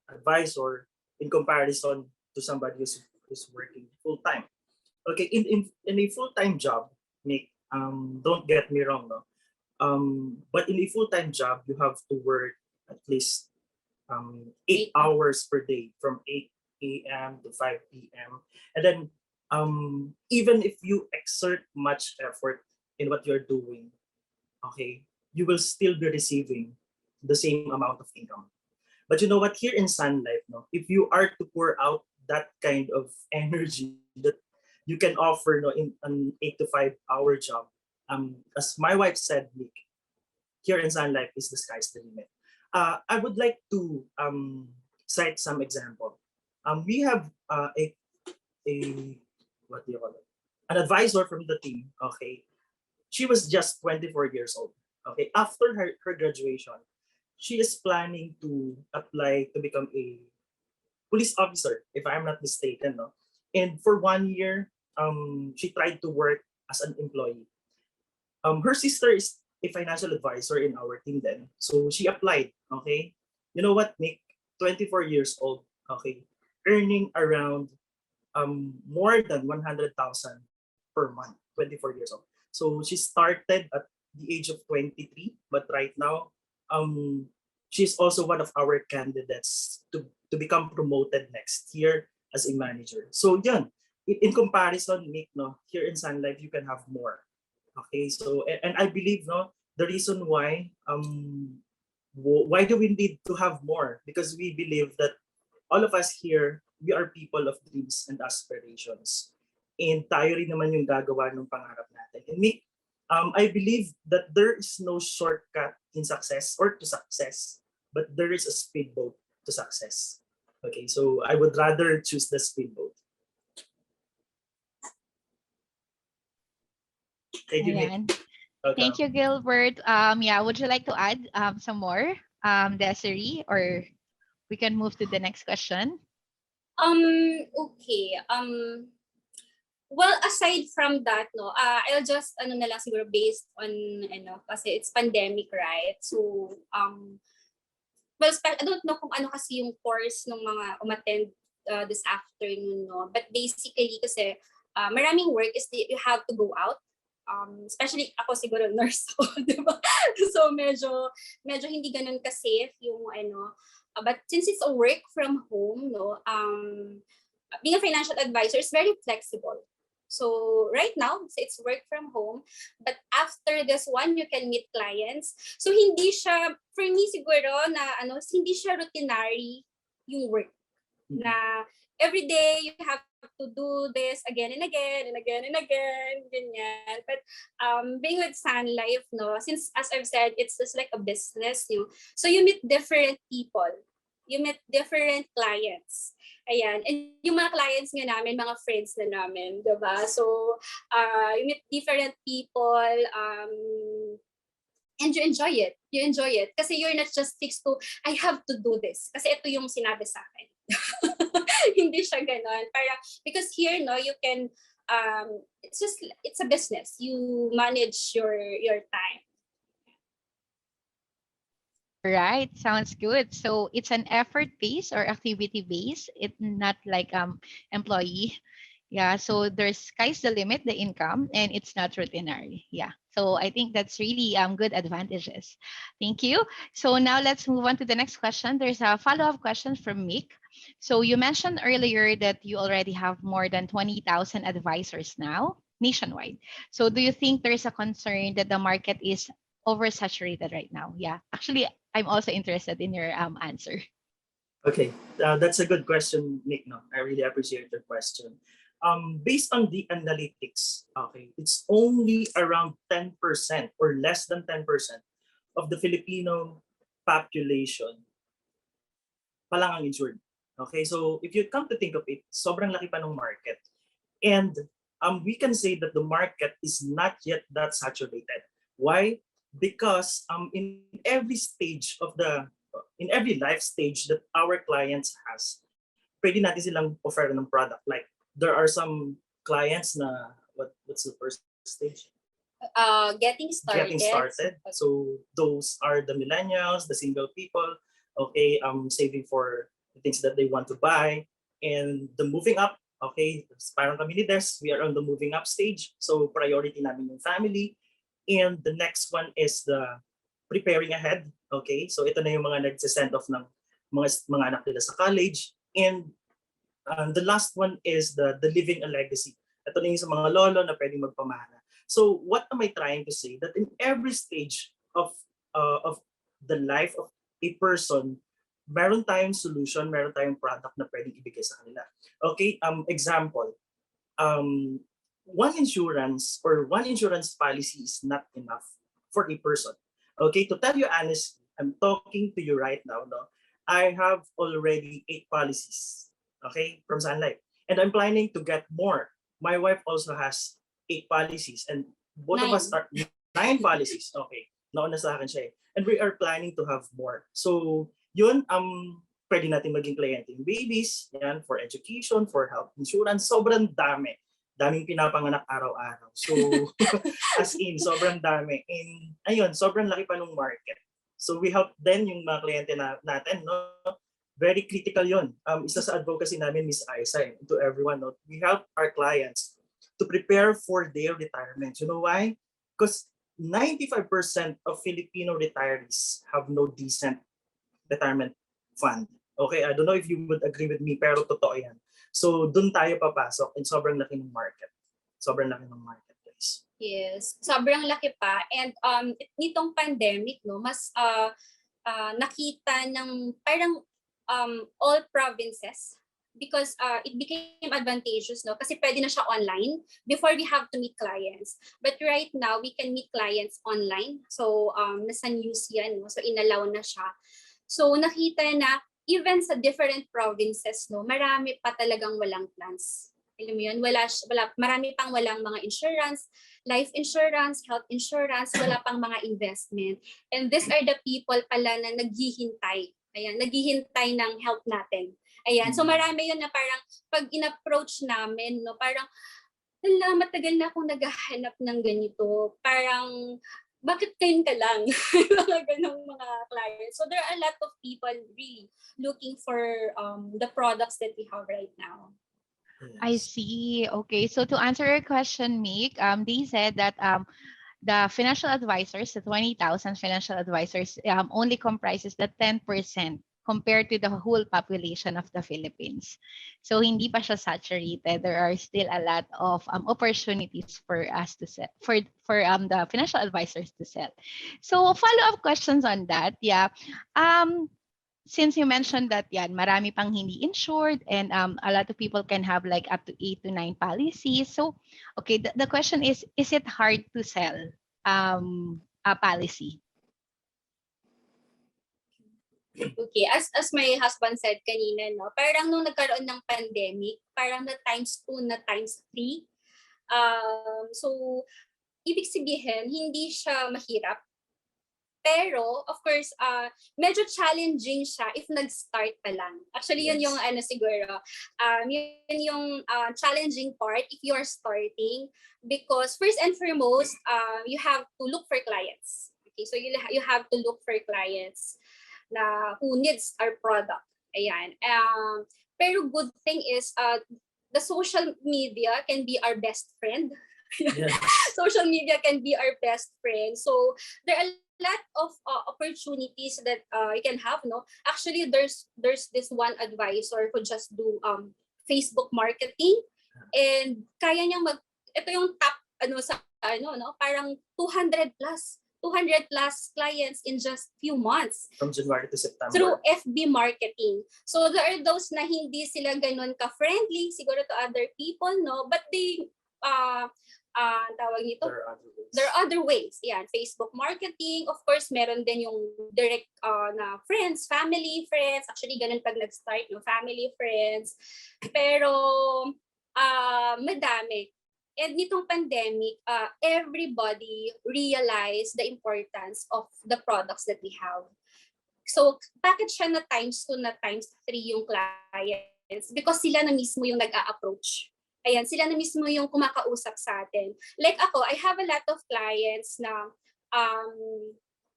advisor in comparison to somebody who's working full time? Okay, in a full time job, Mick, don't get me wrong, no. But in a full time job, you have to work at least 8 hours per day, from 8 a.m. to 5 p.m. And then, even if you exert much effort in what you're doing, okay, you will still be receiving the same amount of income. But you know what? Here in Sun Life, no, if you are to pour out that kind of energy that you can offer, no, in an 8 to 5 hour job, as my wife said, Nick, here in Sun Life is the sky's the limit. I would like to cite some example. We have a what do you call it? An advisor from the team. Okay, she was just 24 years old. Okay, after her graduation, she is planning to apply to become a police officer, if I'm not mistaken. No? And for 1 year, she tried to work as an employee. Her sister is a financial advisor in our team then. So she applied, okay? You know what, Nick? 24 years old, okay? Earning around more than 100,000 per month, 24 years old. So she started at the age of 23, but right now, she's also one of our candidates to become promoted next year as a manager. So yun, in comparison, Nick, no, here in Sun Life, you can have more. Okay, so and I believe no, the reason why do we need to have more? Because we believe that all of us here, we are people of dreams and aspirations. And tayo rin naman yung gagawa ng pangarap natin. And me, I believe that there is no shortcut in success or to success, but there is a speedboat to success. Okay, so I would rather choose the speedboat. Thank you, Nick. Ayan. Welcome. Thank you, Gilbert. Yeah, would you like to add some more, Desiree, or we can move to the next question? Okay. Well, aside from that, no, I'll just na lang siguro based on kasi it's pandemic, right? So well, I don't know kung ano kasi yung course ng mga umattend this afternoon, no. But basically kasi maraming work is you have to go out. Especially ako siguro nurse ako, di ba? So medyo hindi ganun ka-safe yung but since it's a work from home, no, being a financial advisor is very flexible. So right now, it's work from home, but after this one, you can meet clients. So hindi siya, for me siguro na hindi siya routinary yung work. Na every day you have to do this again and again and again and again, ganyan. But being with Sun Life, no, since as I've said, it's just like a business, so you meet different people, you meet different clients. Ayan. And yung mga clients nga namin, mga friends na namin, diba? So you meet different people, and you enjoy it. You enjoy it. Kasi you're not just fixed to, I have to do this. Kasi ito yung sinabi sa akin. Hindi siya ganon. Parang, because here, no, you can, it's a business. You manage your time. Right, sounds good. So it's an effort-based or activity-based. It's not like employee. Yeah, so there's sky's the limit, the income, and it's not routinary. Yeah, so I think that's really good advantages. Thank you. So now let's move on to the next question. There's a follow-up question from Mick. So you mentioned earlier that you already have more than 20,000 advisors now nationwide. So do you think there's a concern that the market is oversaturated right now? Yeah, actually, I'm also interested in your answer. Okay, that's a good question, Nick. No, I really appreciate your question. Based on the analytics, okay, it's only around 10% or less than 10% of the Filipino population palang ang insured. Okay, so if you come to think of it, sobrang laki pa ng market. And we can say that the market is not yet that saturated. Why? Because in every stage of in every life stage that our clients has, pwede natin silang offer ng product. Like there are some clients na what's the first stage? Getting started. Getting started. So those are the millennials, the single people, okay, saving for the things that they want to buy. And the moving up, okay, parang kami ni Des, we are on the moving up stage. So priority namin yung family. And the next one is the preparing ahead. Okay, so ito na yung mga nag-send off ng mga anak nila sa college. And the last one is the living a legacy. Ito na yung sa mga lolo na pwedeng magpamana. So what am I trying to say? That in every stage of the life of a person, meron tayong solution, meron tayong product na pwedeng ibigay sa kanila. Okay, example, one insurance policy is not enough for a person. Okay, to tell you honestly, I'm talking to you right now. No, I have already 8 policies. Okay, from Sun Life, and I'm planning to get more. My wife also has 8 policies, and both of us are 9 policies. Okay, nauna sa akin siya eh. And we are planning to have more. So yun, pwede natin maging kliyente yung babies, yan, for education, for health insurance, sobrang dami. daming pinapanganak araw-araw. So, as in, sobrang dami. And ayun, sobrang laki pa ng market. So we help then yung mga kliyente natin, no? Very critical yun. Isa sa advocacy namin, Miss Isa, to everyone, no? We help our clients to prepare for their retirement. You know why? Because 95% of Filipino retirees have no decent retirement fund. Okay, I don't know if you would agree with me, pero totoo yan. So dun tayo papasok and sobrang laki ng market. Sobrang laki ng market, guys. Yes, sobrang laki pa. And nitong pandemic, no, mas nakita ng parang all provinces because it became advantageous, no, kasi pwede na siya online. Before we have to meet clients, but right now we can meet clients online. So nasa news yan, no? So inalaw na siya. So nakita na even sa different provinces, no, marami pa talagang walang plans. Alam mo yun, marami pang walang mga insurance, life insurance, health insurance, wala pang mga investment. And these are the people pala na naghihintay. Ayan, naghihintay ng help natin. Ayan, so marami yun na parang pag in-approach namin, no, parang, matagal na akong naghahanap ng ganito. Parang, bakit kayo ka lang? Mga ganong mga clients. So there are a lot of people really looking for the products that we have right now. I see. Okay. So to answer your question, Meek, they said that the financial advisors, the 20,000 financial advisors, only comprises the 10% compared to the whole population of the Philippines. So hindi pa siya saturated. There are still a lot of opportunities for us to sell, for the financial advisors to sell. So follow-up questions on that. Yeah. Since you mentioned that marami pang hindi insured and a lot of people can have like up to 8 to 9 policies. So, okay, the question is it hard to sell a policy? Okay, as my husband said kanina, no, parang nung nagkaroon ng pandemic, parang na times 2 na times 3. So, ibig sabihin, hindi siya mahirap. Pero, of course, medyo challenging siya if nag-start pa lang. Actually, yun yung siguro, yun yung challenging part if you're starting because first and foremost, you have to look for clients. Okay, so you have to look for clients na who needs our product. Ayan. Pero good thing is, the social media can be our best friend. Yes. Social media can be our best friend. So, there are lot of opportunities that you can have, no. Actually, there's this one advisor who just do Facebook marketing and kaya niyang ito yung top no, parang 200 plus clients in just few months From January to September. through FB marketing. So there are those na hindi sila ganun ka-friendly siguro to other people, no, but they tawag nito, there are other ways. Yan, Facebook marketing. Of course, meron din yung direct na friends, family, friends. Actually, ganun pag nag-start, no? Family, friends. Pero, madami. And nitong pandemic, everybody realized the importance of the products that we have. So, bakit siya na times 2 na times 3 yung clients? Because sila na mismo yung nag-a-approach. Ayan, sila na mismo yung kumakausap sa atin. Like ako, I have a lot of clients na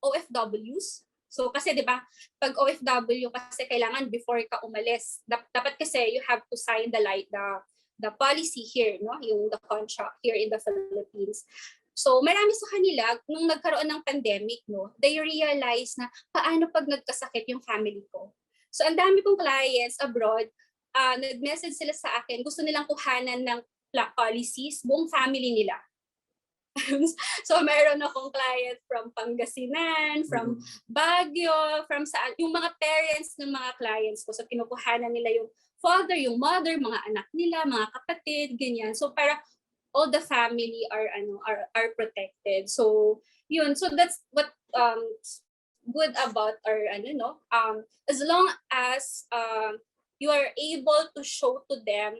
OFWs. So kasi 'di ba, pag OFW kasi kailangan before ka umalis, dapat kasi you have to sign the policy here, no? Yung the contract here in the Philippines. So marami sa kanila nung nagkaroon ng pandemic, no, they realize na paano pag nagkasakit yung family ko. So ang dami kong clients abroad, nag-message sila sa akin, gusto nilang kuhanan ng policies, buong family nila. So, meron akong client from Pangasinan, from Baguio, from saan, yung mga parents ng mga clients ko. So, kinukuhanan nila yung father, yung mother, mga anak nila, mga kapatid, ganyan. So, para all the family are protected. So, yun. So, that's what good about our, as long as you are able to show to them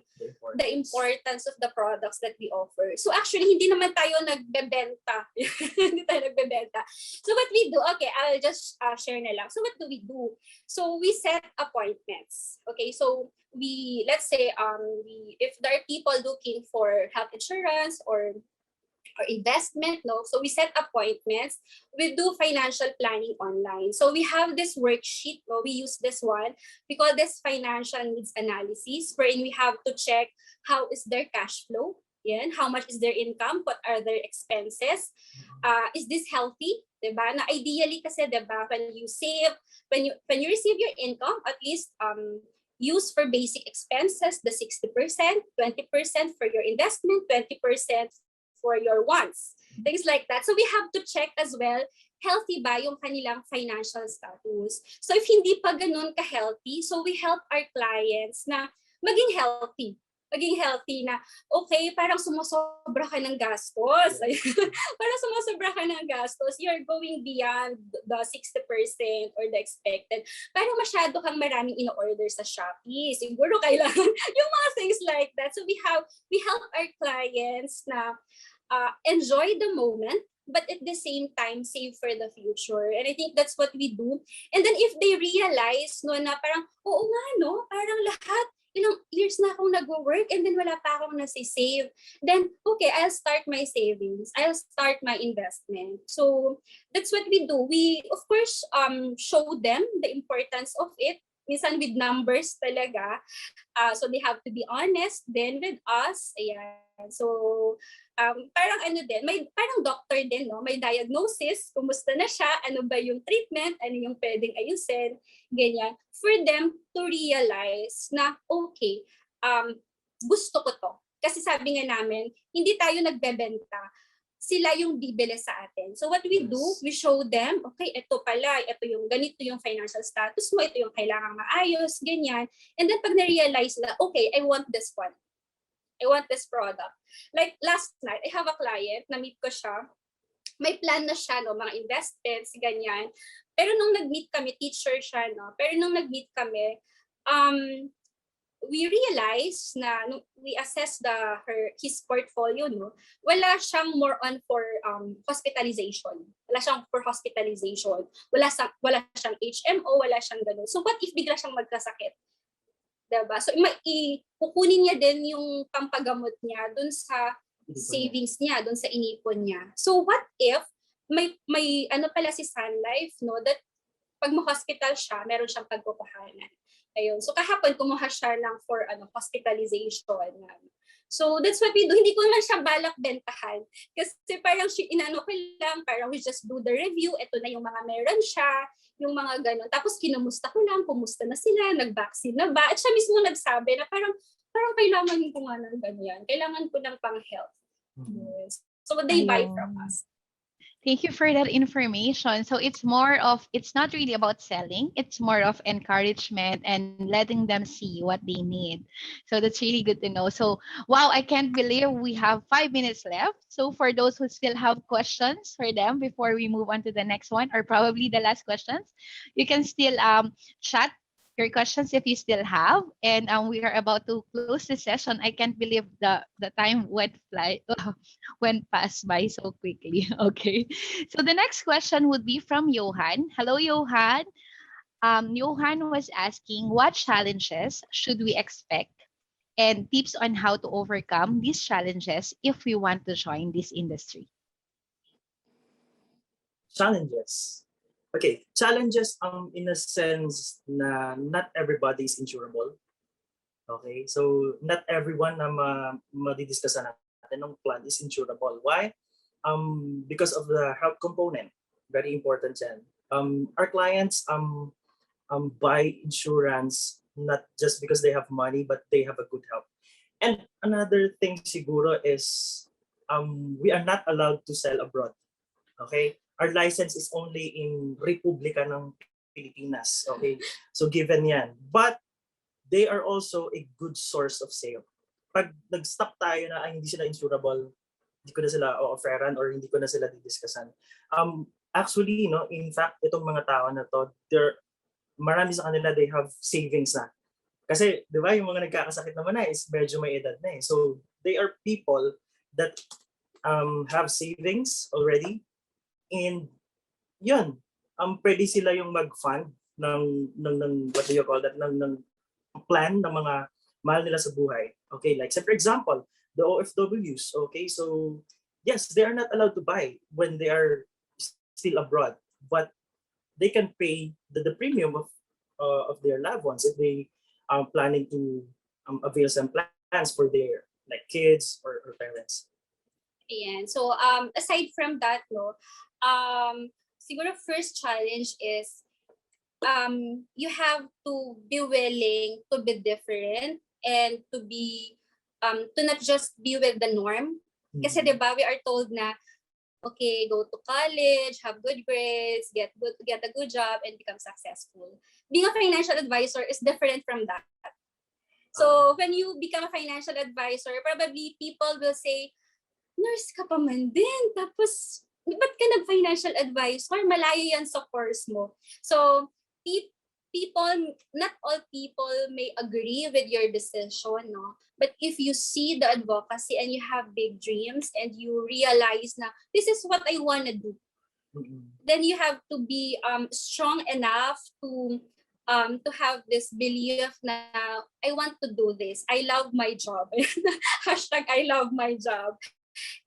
the importance of the products that we offer. So actually, hindi naman tayo nagbebenta. Hindi tayo nagbebenta. So what we do, okay, I'll just share na lang. So what do we do? So we set appointments. Okay, so let's say if there are people looking for health insurance or investment, no? So we set appointments. We do financial planning online. So we have this worksheet, no? We use this one. We call this financial needs analysis, wherein we have to check how is their cash flow, yan, how much is their income, what are their expenses, is this healthy, diba? Na ideally kasi, diba, when you save, when you receive your income, at least use for basic expenses the 60%, 20% for your investment, 20% for your wants, things like that. So we have to check as well, healthy ba yung kanilang financial status. So if hindi pa ganun ka-healthy, so we help our clients na maging healthy. Maging healthy na, okay, parang sumusobra ka ng gastos. Parang sumusobra ka ng gastos, you're going beyond the 60% or the expected. Parang masyado kang maraming in-order sa Shopee. Siguro kailangan yung mga things like that. So we help our clients na enjoy the moment, but at the same time save for the future. And I think that's what we do. And then if they realize no na parang oo nga no, parang lahat ilang years na akong nagwo-work and then wala pa akong nasi-save, then okay, I'll start my savings, I'll start my investment. So that's what we do. We of course show them the importance of it, minsan with numbers talaga. So they have to be honest then with us. Ayan. So parang ano din, may parang doctor din, no? May diagnosis, kumusta na siya, ano ba yung treatment, ano yung pwedeng ayusin, ganyan. For them to realize na okay, gusto ko to. Kasi sabi nga namin, hindi tayo nagbebenta, sila yung bibili sa atin. So what we do, we show them, okay, ito pala, ito yung ganito yung financial status mo, ito yung kailangang maayos, ganyan. And then pag na-realize na, okay, I want this one. I want this product. Like last night, I have a client, na-meet ko siya, may plan na siya, no, mga investments, ganyan. Pero nung nag-meet kami, teacher siya, no, pero nung nag-meet kami, we realized na, we assessed his portfolio, no, wala siyang more on for hospitalization. Wala siyang for hospitalization. Wala siyang HMO, wala siyang ganun. So what if bigla siyang magkasakit? Diba? So, kukunin niya din yung pampagamot niya dun sa savings niya, dun sa inipon niya. So, what if may ano pala si Sun Life, no, that pag ma-hospital siya, meron siyang pagkukuhanan. Ayun. So, kahapon kumuha siya lang for hospitalization. So, that's what we do. Hindi ko naman siya balak bentahan. Kasi parang inano ko lang, parang we just do the review. Ito na yung mga meron siya, yung mga ganun. Tapos kinumusta ko lang, kumusta na sila, nag-vaccine na ba? At siya mismo nagsabi na parang kailangan ko nga ng ganyan. Kailangan ko ng pang-health. Yes. So they buy from us. Thank you for that information. So it's not really about selling. It's more of encouragement and letting them see what they need. So that's really good to know. So, wow, I can't believe we have 5 minutes left. So for those who still have questions for them before we move on to the next one, or probably the last questions, you can still chat your questions if you still have. And we are about to close the session. I can't believe the time went past by so quickly. Okay. So the next question would be from Johan. Hello, Johan. Johan was asking, what challenges should we expect and tips on how to overcome these challenges if we want to join this industry? Challenges. Okay, challenges in a sense na not everybody is insurable. Okay, so not everyone na madidiscuss natin ng plan is insurable. Why? Because of the health component. Very important yan. Our clients buy insurance not just because they have money, but they have a good health. And another thing siguro is we are not allowed to sell abroad. Okay? Our license is only in Republika ng Pilipinas. Okay? So given yan. But they are also a good source of sale. Pag nag-stop tayo na hindi sila insurable, hindi ko na sila o-offeran or hindi ko na sila didiscussan. Actually, in fact, itong mga tao na to, marami sa kanila, they have savings na. Kasi, di ba, yung mga nagkakasakit naman na is medyo may edad na eh. So, they are people that have savings already. And yun, pwede sila yung mag-fund ng what do you call that, ng plan ng mga mahal nila sa buhay. Okay, like say for example, the OFWs. Okay, so yes, they are not allowed to buy when they are still abroad, but they can pay the premium of their loved ones if they are planning to avail some plans for their like kids or parents. Ayan. So, aside from that, no, siguro first challenge is you have to be willing to be different and to be to not just be with the norm. Kasi 'di ba, we are told na okay, go to college, have good grades, get a good job, and become successful. Being a financial advisor is different from that. So when you become a financial advisor, probably people will say, nurse ka pa man din, tapos ba't ka nag-financial advisor? Malayo yan sa course mo. So people, not all people may agree with your decision, no? But if you see the advocacy and you have big dreams and you realize na this is what I want to do, then you have to be strong enough to have this belief na I want to do this. I love my job. Hashtag I love my job.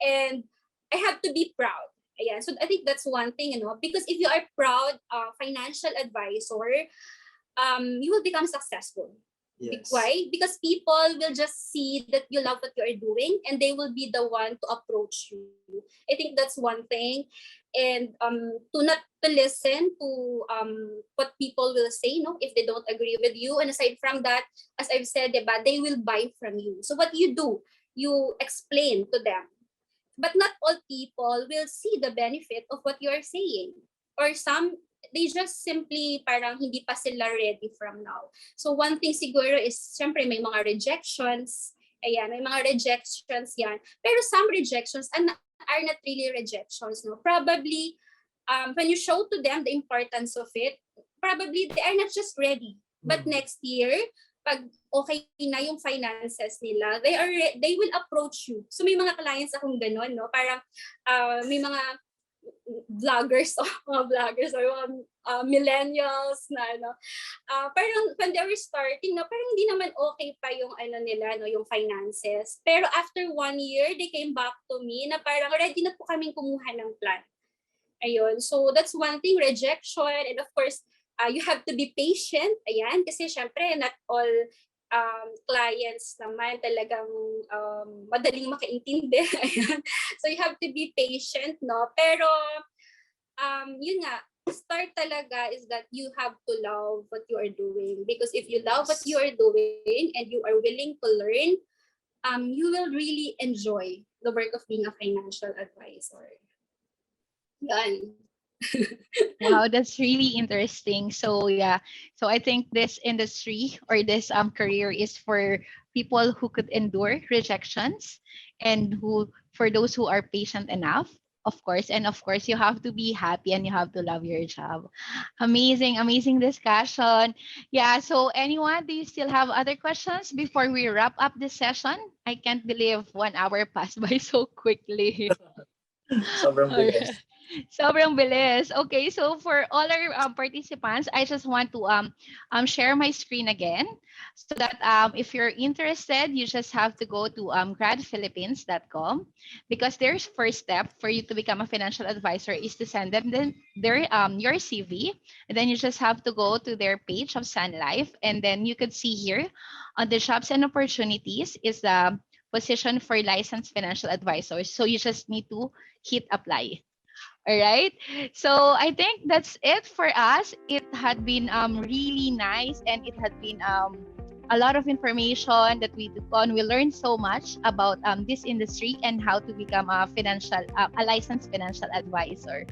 And I have to be proud. Ayan. So I think that's one thing, you know, because if you are proud financial advisor, you will become successful. Yes. Why? Because people will just see that you love what you are doing and they will be the one to approach you. I think that's one thing. And to not to listen to what people will say, no, if they don't agree with you. And aside from that, as I've said, diba, they will buy from you. So what you do, you explain to them. But not all people will see the benefit of what you are saying. Or some, they just simply parang hindi pa sila ready from now. So one thing siguro is, syempre may mga rejections. Ayan, may mga rejections yan. Pero some rejections are not really rejections. No? Probably, when you show to them the importance of it, probably they are not just ready. But next year, pag okay na yung finances nila, they will approach you. So may mga clients akong ganun, no? Parang may mga vloggers or millennials na parang when they were starting, no, parang hindi naman okay pa yung nila, no, yung finances. Pero after 1 year, they came back to me na parang ready na po kaming kumuha ng plan. Ayun. So that's one thing, rejection. And of course, you have to be patient. Ayan. Kasi syempre, not all clients naman talagang madaling makaintindi. Ayan. So you have to be patient, no? Pero yun nga, start talaga is that you have to love what you are doing. Because if you love what you are doing and you are willing to learn, you will really enjoy the work of being a financial advisor. Yan. Wow, that's really interesting. So yeah, so I think this industry or this career is for people who could endure rejections and who, for those who are patient enough, of course, and of course you have to be happy and you have to love your job. Amazing discussion. Yeah, so anyone, do you still have other questions before we wrap up this session? I can't believe 1 hour passed by so quickly. Sobrang bilis. Sobrang bilis. Okay, so for all our participants, I just want to share my screen again so that if you're interested, you just have to go to gradphilippines.com, because their first step for you to become a financial advisor is to send them their your CV, and then you just have to go to their page of Sun Life, and then you could see here on the jobs and opportunities is the position for licensed financial advisors. So you just need to hit apply. All right. So I think that's it for us. It had been really nice, and it had been a lot of information that we took on. We learned so much about this industry and how to become a licensed financial advisor.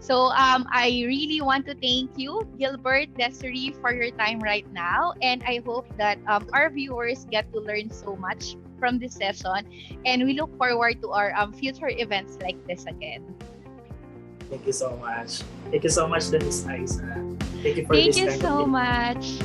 So I really want to thank you, Gilbert, Desiree, for your time right now, and I hope that our viewers get to learn so much from this session, and we look forward to our future events like this again. Thank you so much. Thank you so much, Dennis Isa. Thank you for this Thank you kind so of much.